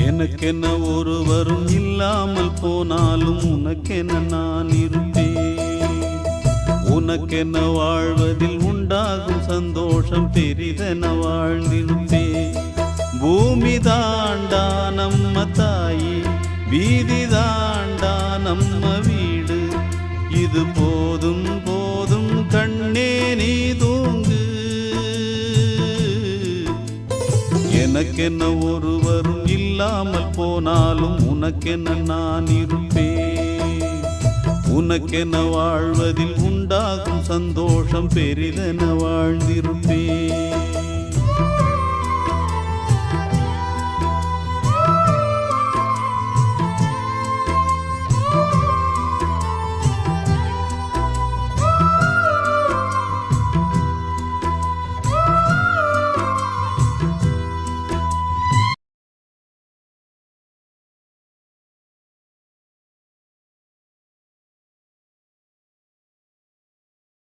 எனக்கென்ன ஒருவரும் இல்லாமல் போனாலும் உனக்கென நான் இருப்பேன். உனக்கென்ன வாழ்வதில் உண்டாகும் சந்தோஷம் பெரிதென வாழ்ந்திருப்பேன். பூமி தாண்டா நம்ம தாயி, வீதி தாண்டா நம்ம வீடு. இது போதும் போதும் கண்ணே நீ தூங்கு. எனக்கென்ன ஒருவரும் இல்லாமல் போனாலும் உனக்கென்ன நான் இருப்பேன். உனக்கென்ன வாழ்வதில் உண்டாகும் சந்தோஷம் பெரிதென வாழ்ந்திருப்பேன்.